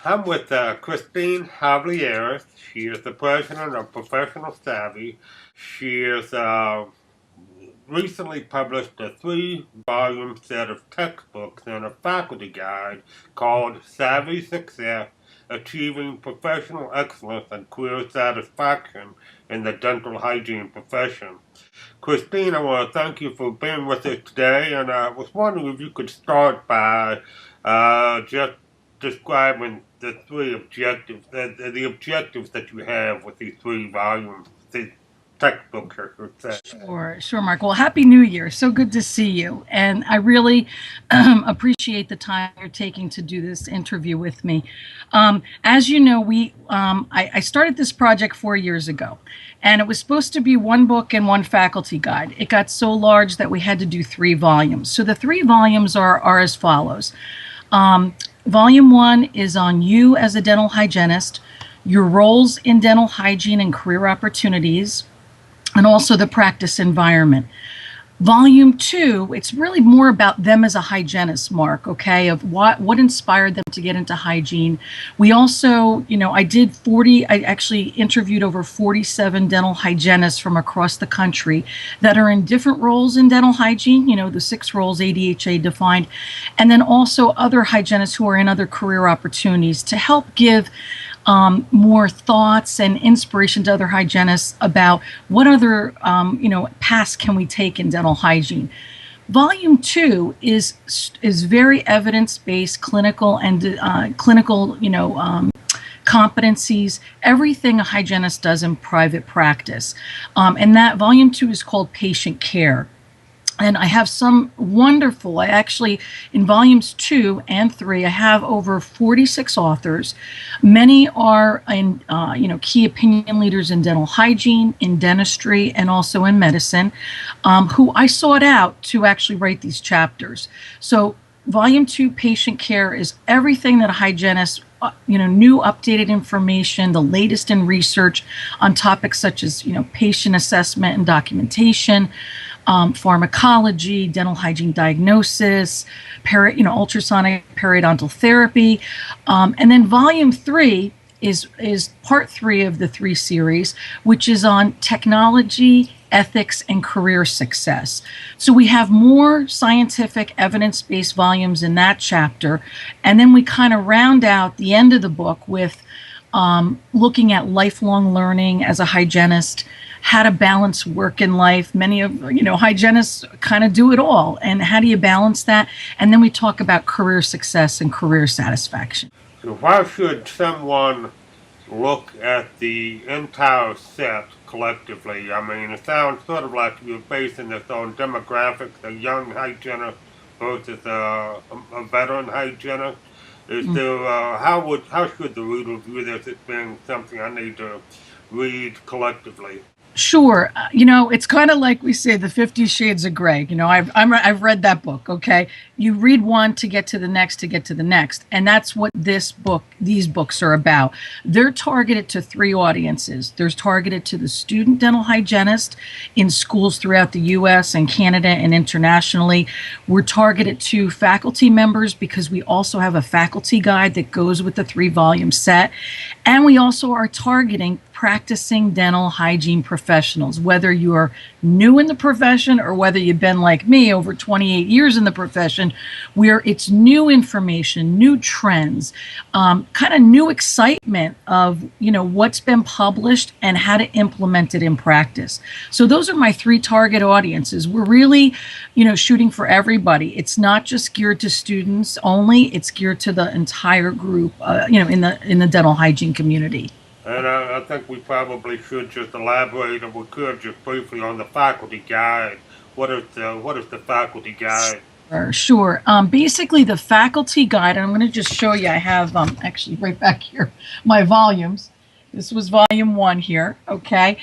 I'm with Christine Hovliaras. She is the president of Professional Savvy. She has recently published a three-volume set of textbooks and a faculty guide called Savvy Success, Achieving Professional Excellence and Career Satisfaction in the Dental Hygiene Profession. Christine, I want to thank you for being with us today, and I was wondering if you could start by just describing the three objectives, the objectives that you have with these three volumes, these textbooks, I should say. Sure, Mark. Well, Happy New Year. So good to see you. And I really appreciate the time you're taking to do this interview with me. As you know, I started this project 4 years ago, and it was supposed to be one book and one faculty guide. It got so large that we had to do 3 volumes. So the 3 volumes are as follows. Volume 1 is on you as a dental hygienist, your roles in dental hygiene and career opportunities, and also the practice environment. Volume 2, it's really more about them as a hygienist, Mark, okay, of what inspired them to get into hygiene. We also, I actually interviewed over 47 dental hygienists from across the country that are in different roles in dental hygiene, the 6 roles ADHA defined, and then also other hygienists who are in other career opportunities to help give more thoughts and inspiration to other hygienists about what other paths can we take in dental hygiene. Volume 2 is very evidence-based, clinical and competencies, everything a hygienist does in private practice. And that Volume 2 is called Patient Care. And I have some wonderful, in volumes 2 and 3, I have over 46 authors. Many are key opinion leaders in dental hygiene, in dentistry, and also in medicine, who I sought out to actually write these chapters. So volume 2, Patient Care, is everything that a hygienist new updated information, the latest in research on topics such as, patient assessment and documentation, pharmacology, dental hygiene diagnosis, ultrasonic periodontal therapy. And then volume 3 is part 3 of the 3 series, which is on technology, ethics, and career success. So we have more scientific evidence-based volumes in that chapter. And then we kind of round out the end of the book with looking at lifelong learning as a hygienist, how to balance work and life. Many of hygienists kind of do it all, and how do you balance that? And then we talk about career success and career satisfaction. So why should someone look at the entire set collectively? I mean, it sounds sort of like you're basing this on demographics, a young hygienist versus a veteran hygienist. Is there, how should the reader view this as being something I need to read collectively? Sure. It's kind of like we say the 50 Shades of Grey. I've read that book, okay? You read one to get to the next, And that's what these books are about. They're targeted to 3 audiences. They're targeted to the student dental hygienist in schools throughout the U.S. and Canada and internationally. We're targeted to faculty members because we also have a faculty guide that goes with the 3-volume set. And we also are targeting practicing dental hygiene professionals, whether you are new in the profession or whether you've been like me over 28 years in the profession, where it's new information, new trends, kind of new excitement of what's been published and how to implement it in practice. So those are my 3 target audiences. We're really shooting for everybody. It's not just geared to students only, it's geared to the entire group in the dental hygiene community. And I think we probably should just elaborate, if we could, just briefly on the faculty guide. What is the faculty guide? Sure. Basically, the faculty guide, and I'm going to just show you, I have actually right back here my volumes. This was volume 1 here, okay?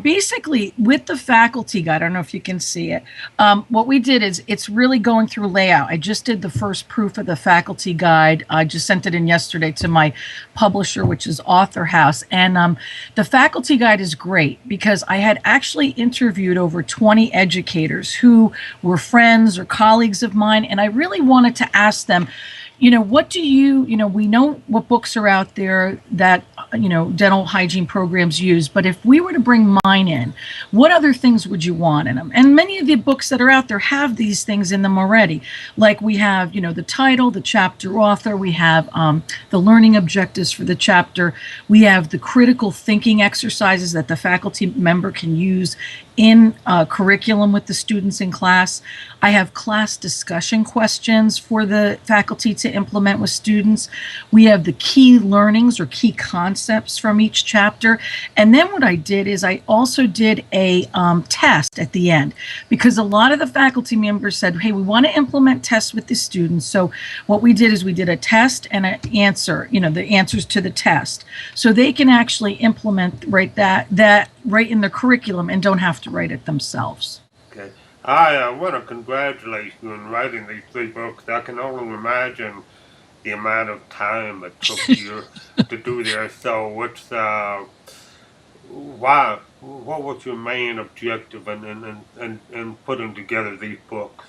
Basically, with the faculty guide, I don't know if you can see it, what we did is it's really going through layout. I just did the first proof of the faculty guide. I just sent it in yesterday to my publisher, which is Author House. And the faculty guide is great because I had actually interviewed over 20 educators who were friends or colleagues of mine, and I really wanted to ask them, what do we know what books are out there that, dental hygiene programs use, but if we were to bring mine in, what other things would you want in them? And many of the books that are out there have these things in them already. Like we have, the title, the chapter author, we have the learning objectives for the chapter, we have the critical thinking exercises that the faculty member can use in curriculum with the students in class. I have class discussion questions for the faculty to implement with students. We have the key learnings or key concepts from each chapter. And then what I did is I also did a test at the end, because a lot of the faculty members said, hey, we want to implement tests with the students. So what we did is we did a test and an answer, the answers to the test. So they can actually implement that right in the curriculum and don't have to write it themselves. Okay. I want to congratulate you on writing these 3 books. I can only imagine the amount of time it took you to do this. So it's, why? What was your main objective in putting together these books?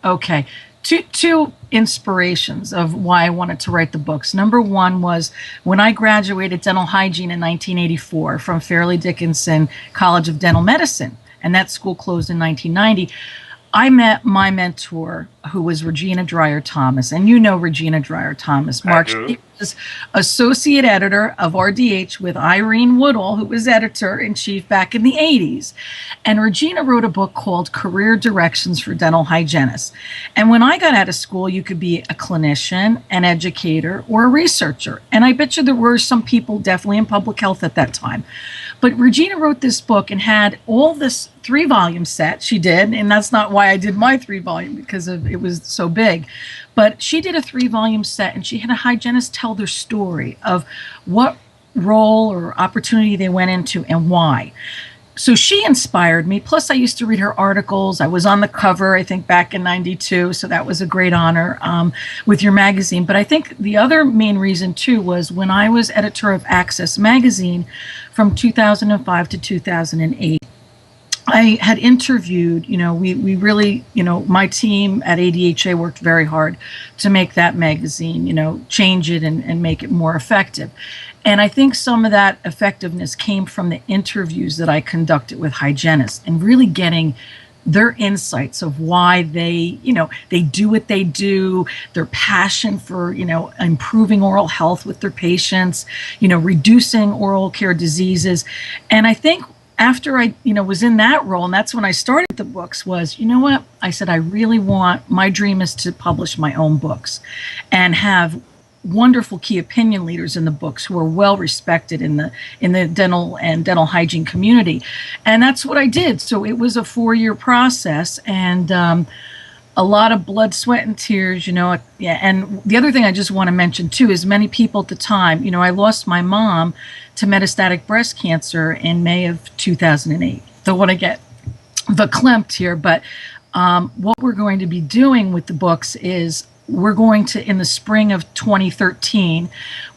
Okay. Two inspirations of why I wanted to write the books. Number one was when I graduated dental hygiene in 1984 from Fairleigh Dickinson College of Dental Medicine, and that school closed in 1990. I met my mentor, who was Regina Dreyer Thomas, and Regina Dreyer Thomas. Mark, she was associate editor of RDH with Irene Woodall, who was editor-in-chief back in the 80s. And Regina wrote a book called Career Directions for Dental Hygienists. And when I got out of school, you could be a clinician, an educator, or a researcher. And I bet you there were some people definitely in public health at that time. But Regina wrote this book and had all this 3-volume set. She did, and that's not why I did my 3-volume, because it was so big. But she did a 3-volume set, and she had a hygienist tell their story of what role or opportunity they went into and why. So she inspired me. Plus, I used to read her articles. I was on the cover, I think, back in '92. So that was a great honor with your magazine. But I think the other main reason, too, was when I was editor of Access Magazine from 2005 to 2008. I had interviewed, we really, my team at ADHA worked very hard to make that magazine, change it and make it more effective. And I think some of that effectiveness came from the interviews that I conducted with hygienists and really getting their insights of why they do what they do, their passion for, improving oral health with their patients, reducing oral care diseases. And I think after I, was in that role, and that's when I started the books, was, what? I said, my dream is to publish my own books and have wonderful key opinion leaders in the books who are well respected in the dental and dental hygiene community. And that's what I did. So it was a 4-year process, and a lot of blood, sweat, and tears, Yeah. And the other thing I just want to mention too is many people at the time, I lost my mom to metastatic breast cancer in May of 2008. Don't want to get verklempt here, but what we're going to be doing with the books is we're going to, in the spring of 2013,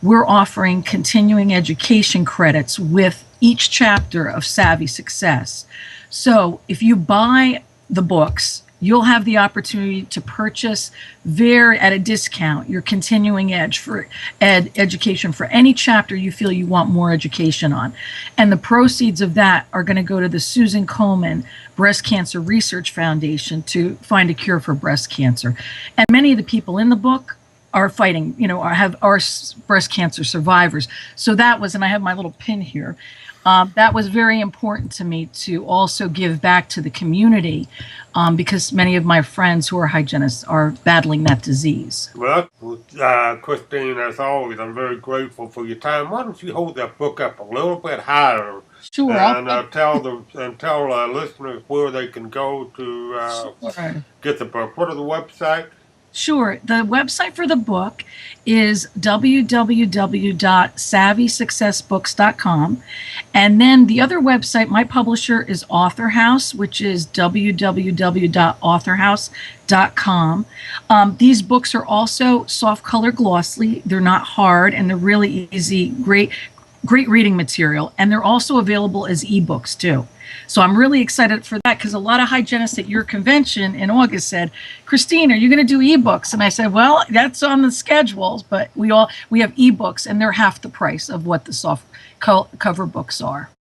we're offering continuing education credits with each chapter of Savvy Success. So if you buy the books, you'll have the opportunity to purchase at a discount your continuing education for any chapter you feel you want more education on. And the proceeds of that are going to go to the Susan Komen Breast Cancer Research Foundation to find a cure for breast cancer. And many of the people in the book are fighting, are breast cancer survivors. So that was, and I have my little pin here, that was very important to me to also give back to the community because many of my friends who are hygienists are battling that disease. Well, Christine, as always, I'm very grateful for your time. Why don't you hold that book up a little bit higher? Sure. And tell listeners where they can go to get the book. What are the website? Sure. The website for the book is www.savvysuccessbooks.com. And then the other website, my publisher, is Author House, which is www.authorhouse.com. These books are also soft color glossy. They're not hard, and they're really easy, great great reading material, and they're also available as ebooks too. So I'm really excited for that, because a lot of hygienists at your convention in August said, Christine, are you going to do ebooks? And I said, well, that's on the schedules, but we have ebooks, and they're half the price of what the soft cover books are.